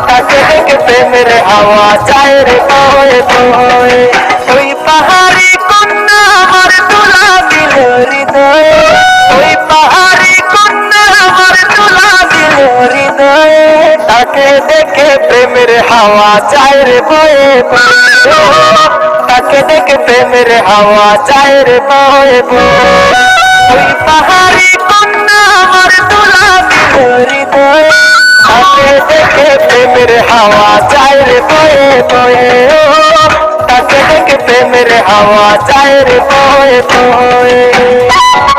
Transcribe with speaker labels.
Speaker 1: তাকে দেখে প্রেমের হাওয়া যায় রে বয়ে বয়ে। ওই পাহাড়ি কন্যা আমার তুলা দিল হৃদয়ে, ওই পাহাড়ি কন্যা আমার তুলা দিল হৃদয়ে। তাকে দেখে প্রেমের হাওয়া যায় রে বয়ে বয়ে, তাকে দেখে প্রেমের হাওয়া যায় রে বয়ে বয়ে।